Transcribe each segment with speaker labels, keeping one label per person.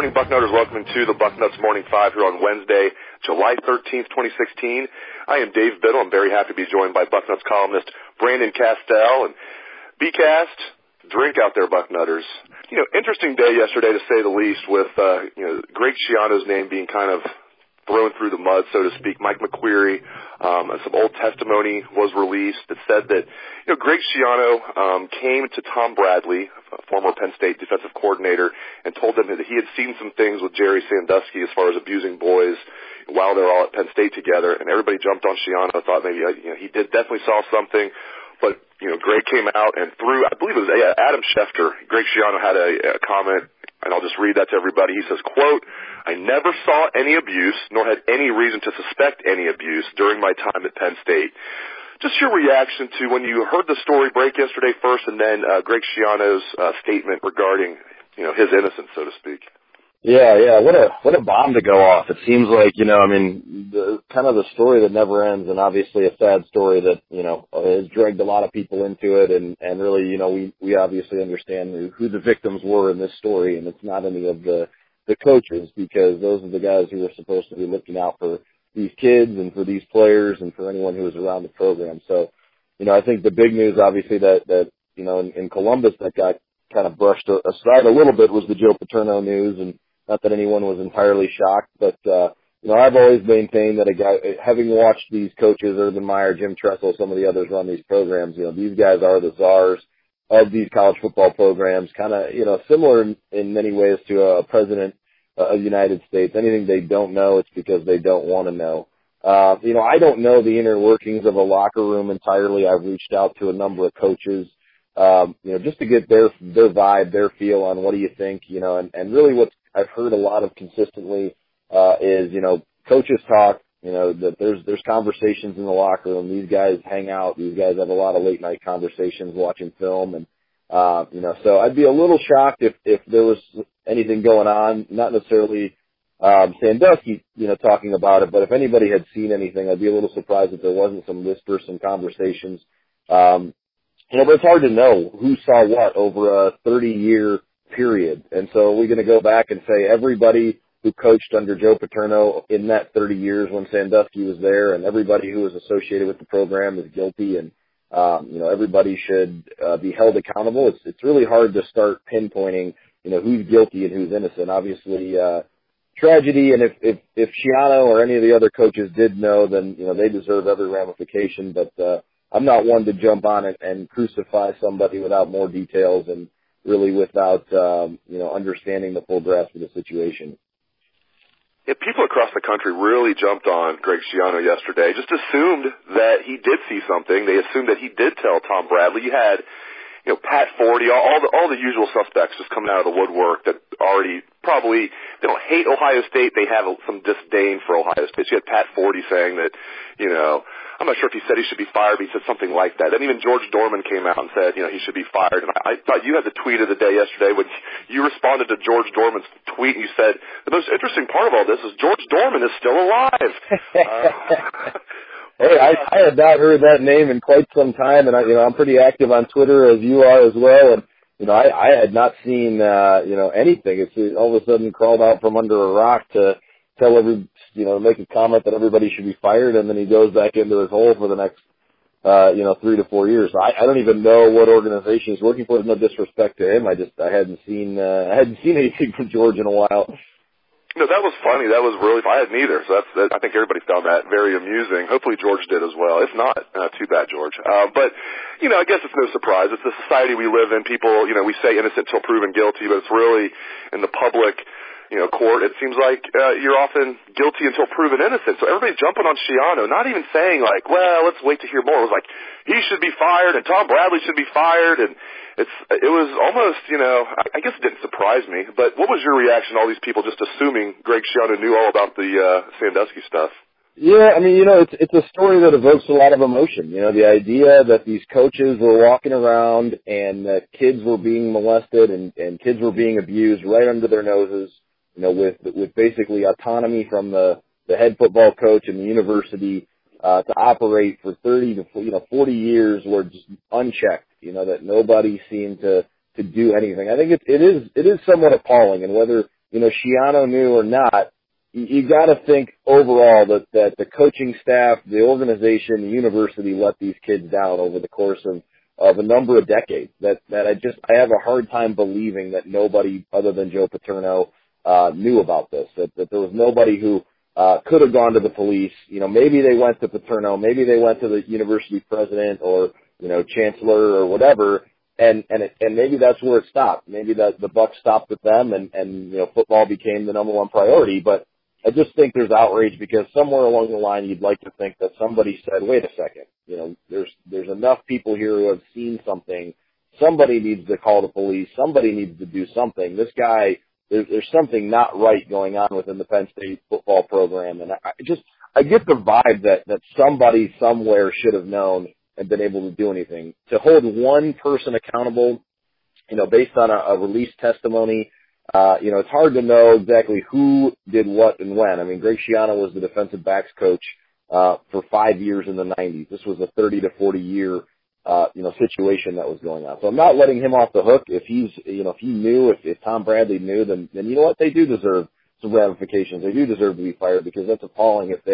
Speaker 1: morning, Bucknutters. Welcome to the Bucknuts Morning 5 here on Wednesday, July 13th, 2016. I am Dave Biddle. I'm very happy to be joined by Bucknuts columnist Brandon Castel. And BCast, drink out there, Bucknutters. Interesting day yesterday, to say the least, with Greg Schiano's name being kind of thrown through the mud, so to speak. Mike McQueary, some old testimony was released that said that Greg Schiano came to Tom Bradley, a former Penn State defensive coordinator, and told him that he had seen some things with Jerry Sandusky as far as abusing boys while they were all at Penn State together. And everybody jumped on Schiano, thought maybe he definitely saw something. But Greg came out and threw, I believe it was Adam Schefter. Greg Schiano had a comment, and I'll just read that to everybody. He says, quote, "I never saw any abuse, nor had any reason to suspect any abuse during my time at Penn State." Just your reaction to when you heard the story break yesterday first, and then Greg Schiano's statement regarding his innocence, so to speak.
Speaker 2: Yeah. What a bomb to go off. It seems like, the story that never ends, and obviously a sad story that, has dragged a lot of people into it. And really, we obviously understand who the victims were in this story, and it's not any of the coaches, because those are the guys who are supposed to be looking out for these kids and for these players and for anyone who was around the program. So, I think the big news, obviously, that in Columbus that got kind of brushed aside a little bit was the Joe Paterno news, and not that anyone was entirely shocked, but, I've always maintained that a guy, having watched these coaches, Urban Meyer, Jim Tressel, some of the others run these programs, these guys are the czars of these college football programs, kind of, similar in many ways to a president of the United States. Anything they don't know, it's because they don't want to know. I don't know the inner workings of a locker room entirely. I've reached out to a number of coaches, just to get their vibe, their feel on what do you think, and really what I've heard a lot of consistently, is, coaches talk, that there's conversations in the locker room. These guys hang out. These guys have a lot of late night conversations watching film. And, so I'd be a little shocked if there was anything going on, not necessarily, Sandusky, talking about it, but if anybody had seen anything, I'd be a little surprised if there wasn't some whispers, some conversations. But it's hard to know who saw what over a 30-year period. And so we're going to go back and say everybody who coached under Joe Paterno in that 30 years when Sandusky was there, and everybody who was associated with the program is guilty, and everybody should be held accountable. It's really hard to start pinpointing who's guilty and who's innocent. Obviously, tragedy, and if Schiano or any of the other coaches did know, then they deserve every ramification. But I'm not one to jump on it and crucify somebody without more details and really without understanding the full grasp of the situation.
Speaker 1: Yeah, people across the country really jumped on Greg Schiano yesterday, just assumed that he did see something. They assumed that he did tell Tom Bradley. You had, Pat Forty, all the usual suspects just coming out of the woodwork that already probably, they don't hate Ohio State. They have some disdain for Ohio State. So you had Pat Forty saying that, I'm not sure if he said he should be fired, but he said something like that. Then even George Dorman came out and said, he should be fired. And I thought you had the tweet of the day yesterday when you responded to George Dorman's tweet, and you said, the most interesting part of all this is George Dorman is still alive.
Speaker 2: Hey, I had not heard that name in quite some time, and I'm pretty active on Twitter as you are as well, and I had not seen anything. It's all of a sudden crawled out from under a rock to tell make a comment that everybody should be fired, and then he goes back into his hole for the next 3 to 4 years. So I don't even know what organization he's working for. There's no disrespect to him. I hadn't seen anything from George in a while.
Speaker 1: No, that was funny. That was really, I hadn't either. So I think everybody found that very amusing. Hopefully George did as well. If not, too bad, George. But, I guess it's no surprise. It's the society we live in. People, we say innocent till proven guilty, but it's really in the public, court. It seems like, you're often guilty until proven innocent. So everybody's jumping on Schiano, not even saying like, well, let's wait to hear more. It was like, he should be fired and Tom Bradley should be fired. And it was almost, I guess it didn't surprise me, but what was your reaction to all these people just assuming Greg Schiano knew all about the Sandusky stuff?
Speaker 2: Yeah, it's a story that evokes a lot of emotion. The idea that these coaches were walking around and that kids were being molested and kids were being abused right under their noses, with basically autonomy from the head football coach and the university to operate for 30 to 40 years were just unchecked. That nobody seemed to do anything. I think it is somewhat appalling, and whether Schiano knew or not, you got to think overall that the coaching staff, the organization, the university let these kids down over the course of a number of decades. That I have a hard time believing that nobody other than Joe Paterno knew about this. That there was nobody who could have gone to the police. Maybe they went to Paterno, maybe they went to the university president or chancellor or whatever. And maybe that's where it stopped. Maybe the buck stopped with them and football became the number one priority. But I just think there's outrage because somewhere along the line you'd like to think that somebody said, wait a second, there's enough people here who have seen something. Somebody needs to call the police. Somebody needs to do something. This guy, there's something not right going on within the Penn State football program. And I get the vibe that somebody somewhere should have known and been able to do anything. To hold one person accountable, based on a released testimony, it's hard to know exactly who did what and when. I mean, Greg Schiano was the defensive backs coach for 5 years in the 90s. This was a 30 to 40 year situation that was going on. So I'm not letting him off the hook. If he knew, if Tom Bradley knew, then you know what, they do deserve some ramifications. They do deserve to be fired because that's appalling if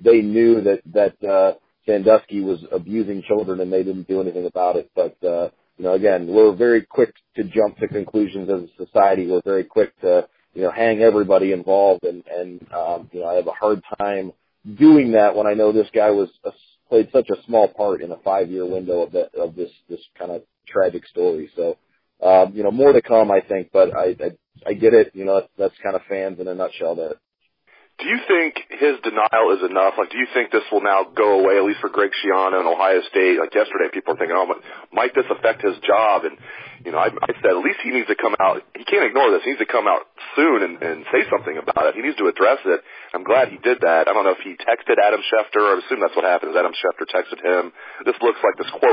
Speaker 2: they knew that Sandusky was abusing children and they didn't do anything about it. But, again, we're very quick to jump to conclusions as a society. We're very quick to, hang everybody involved. And I have a hard time doing that when I know this guy played such a small part in a 5-year window of this kind of tragic story. So, more to come, I think, but I get it. That's kind of fans in a nutshell there.
Speaker 1: Do you think his denial is enough? Like, do you think this will now go away, at least for Greg Schiano and Ohio State? Like yesterday, people are thinking, might this affect his job? And, I said at least he needs to come out. He can't ignore this. He needs to come out soon and say something about it. He needs to address it. I'm glad he did that. I don't know if he texted Adam Schefter. I assume that's what happened. Adam Schefter texted him. This quote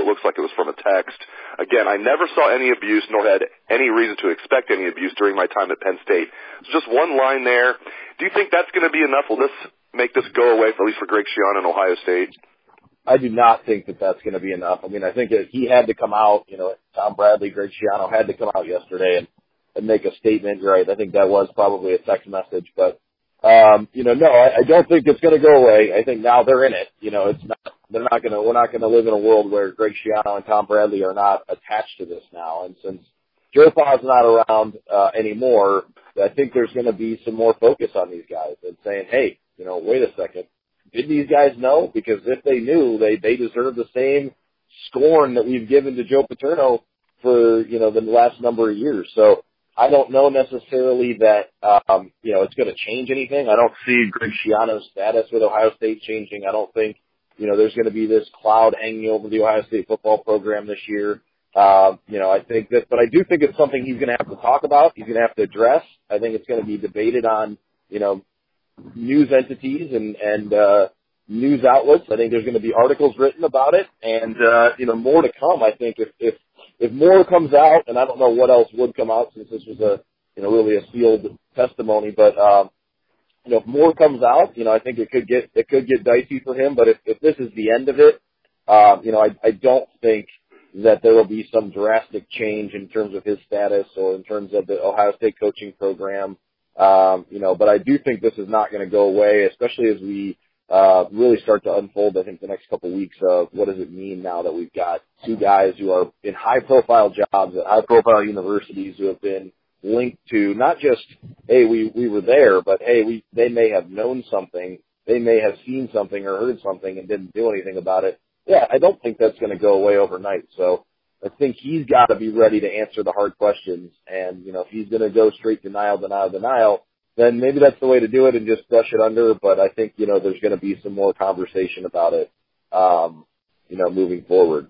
Speaker 1: looks like it was from a text. Again, I never saw any abuse nor had any reason to expect any abuse during my time at Penn State. So just one line there. Do you think that's going to be enough? Will this make this go away, at least for Greg Schiano and Ohio State?
Speaker 2: I do not think that that's going to be enough. I mean, I think that he had to come out, Tom Bradley, Greg Schiano had to come out yesterday and make a statement. You're right. I think that was probably a text message, but, no, I don't think it's going to go away. I think now they're in it. We're not going to live in a world where Greg Schiano and Tom Bradley are not attached to this now. And since Joe Pa's not around, anymore, I think there's going to be some more focus on these guys and saying, hey, wait a second. Did these guys know? Because if they knew, they deserve the same scorn that we've given to Joe Paterno for, the last number of years. So I don't know necessarily that, it's going to change anything. I don't see Greg Schiano's status with Ohio State changing. I don't think, there's going to be this cloud hanging over the Ohio State football program this year. I think that, but I do think it's something he's going to have to talk about. He's going to have to address. I think it's going to be debated on, news entities and news outlets. I think there's going to be articles written about it and, more to come. I think if more comes out, and I don't know what else would come out since this was really a sealed testimony, but, if more comes out, I think it could get dicey for him. But if this is the end of it, I don't think that there will be some drastic change in terms of his status or in terms of the Ohio State coaching program. But I do think this is not going to go away, especially as we really start to unfold, I think, the next couple of weeks of what does it mean now that we've got two guys who are in high-profile jobs at high-profile universities who have been linked to not just, hey, we were there, but, hey, they may have known something, they may have seen something or heard something and didn't do anything about it. Yeah, I don't think that's going to go away overnight. So I think he's got to be ready to answer the hard questions. And, if he's going to go straight denial, then maybe that's the way to do it and just brush it under. But I think, there's going to be some more conversation about it, moving forward.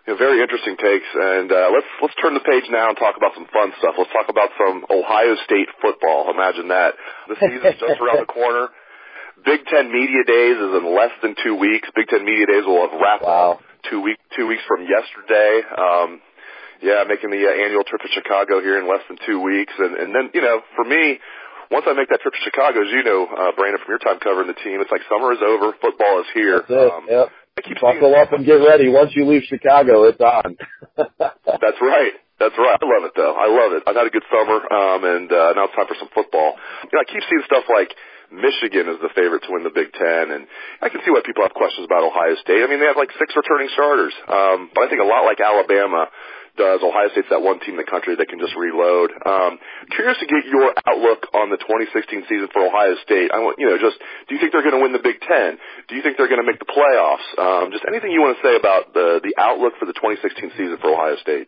Speaker 1: Very interesting takes. And let's turn the page now and talk about some fun stuff. Let's talk about some Ohio State football. Imagine that. The season's just around the corner. Big Ten Media Days is in less than 2 weeks. Big Ten Media Days will have wrapped up 2 weeks from yesterday. Making the annual trip to Chicago here in less than 2 weeks. And then, for me, once I make that trip to Chicago, as you know, Brandon, from your time covering the team, it's like summer is over, football is here.
Speaker 2: That's it. Yep. Buckle up and get ready. Once you leave Chicago, it's on.
Speaker 1: That's right. That's right. I love it, though. I love it. I've had a good summer, and now it's time for some football. I keep seeing stuff like Michigan is the favorite to win the Big Ten, and I can see why people have questions about Ohio State. I mean, they have like 6 returning starters, but I think a lot like Alabama does, Ohio State's that one team in the country that can just reload. Curious to get your outlook on the 2016 season for Ohio State. I want, do you think they're going to win the Big Ten? Do you think they're going to make the playoffs? Just anything you want to say about the outlook for the 2016 season for Ohio State?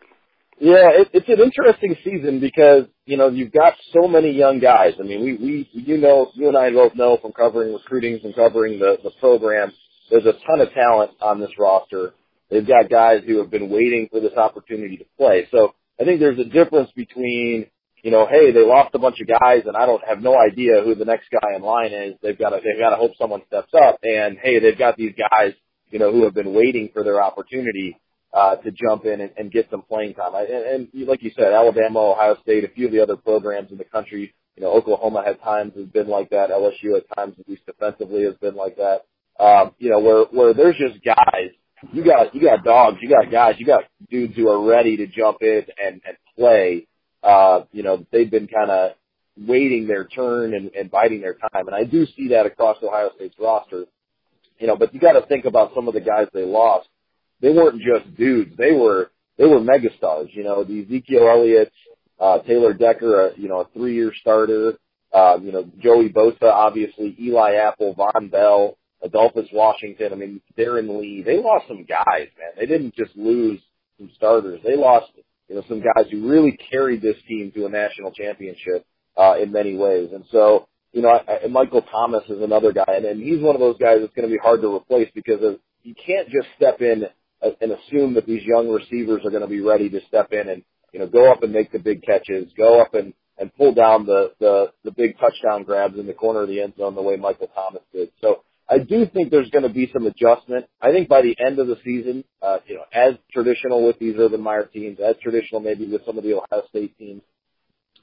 Speaker 2: Yeah, it's an interesting season because, you've got so many young guys. I mean, you and I both know from covering recruiting and covering the program, there's a ton of talent on this roster. They've got guys who have been waiting for this opportunity to play. So I think there's a difference between, hey, they lost a bunch of guys and I have no idea who the next guy in line is. They've got to hope someone steps up. And hey, they've got these guys, who have been waiting for their opportunity to jump in and get some playing time. And like you said, Alabama, Ohio State, a few of the other programs in the country, Oklahoma at times has been like that. LSU at times, at least defensively, has been like that. Where there's just guys. You got dogs, you got guys, you got dudes who are ready to jump in and play. They've been kind of waiting their turn and biding their time. And I do see that across Ohio State's roster. But you got to think about some of the guys they lost. They weren't just dudes. They were megastars. The Ezekiel Elliott, Taylor Decker, a 3-year starter. Joey Bosa, obviously, Eli Apple, Von Bell, Adolphus Washington. I mean, Darren Lee. They lost some guys, man. They didn't just lose some starters. They lost, some guys who really carried this team to a national championship in many ways. And so, Michael Thomas is another guy, and he's one of those guys that's going to be hard to replace because you can't just step in and assume that these young receivers are going to be ready to step in and, go up and make the big catches, go up and pull down the big touchdown grabs in the corner of the end zone the way Michael Thomas did. So I do think there's going to be some adjustment. I think by the end of the season, as traditional with these Urban Meyer teams, as traditional maybe with some of the Ohio State teams,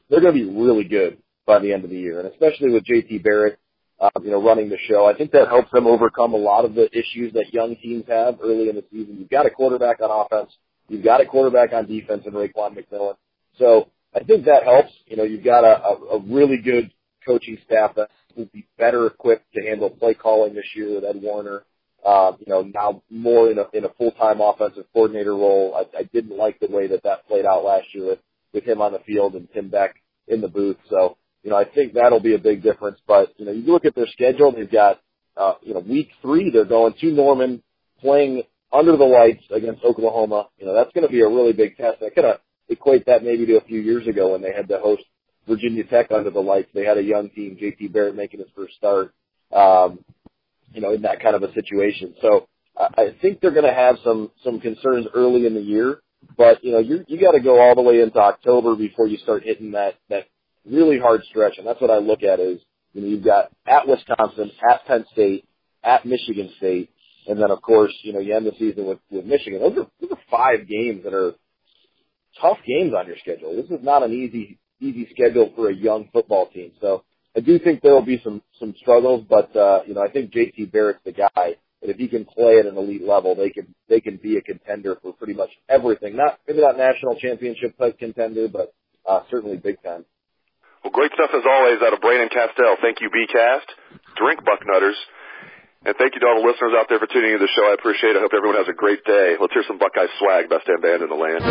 Speaker 2: they're going to be really good by the end of the year. And especially with J.T. Barrett, running the show, I think that helps them overcome a lot of the issues that young teams have early in the season. You've got a quarterback on offense. You've got a quarterback on defense in Raekwon McMillan. So I think that helps. You've got a really good coaching staff that will be better equipped to handle play calling this year with Ed Warner. Now more in a full-time offensive coordinator role. I didn't like the way that played out last year with him on the field and Tim Beck in the booth. So, I think that'll be a big difference. But, you look at their schedule, they've got, week 3, they're going to Norman, playing under the lights against Oklahoma. That's going to be a really big test. I kind of equate that maybe to a few years ago when they had to host Virginia Tech under the lights. They had a young team, J.T. Barrett making his first start, in that kind of a situation. So I think they're going to have some concerns early in the year. But, you got to go all the way into October before you start hitting that really hard stretch. And that's what I look at is, you've got at Wisconsin, at Penn State, at Michigan State, and then, of course, you end the season with Michigan. Those are 5 games that are tough games on your schedule. This is not an easy schedule for a young football team. So I do think there will be some struggles, but, I think J.T. Barrett's the guy that if he can play at an elite level, they can be a contender for pretty much everything. Maybe not national championship type contender, but certainly Big Ten.
Speaker 1: Well, great stuff as always out of Brandon Castel. Thank you, B-Cast. Drink Bucknutters. And thank you to all the listeners out there for tuning into the show. I appreciate it. I hope everyone has a great day. Let's hear some Buckeye swag, best damn band in the land.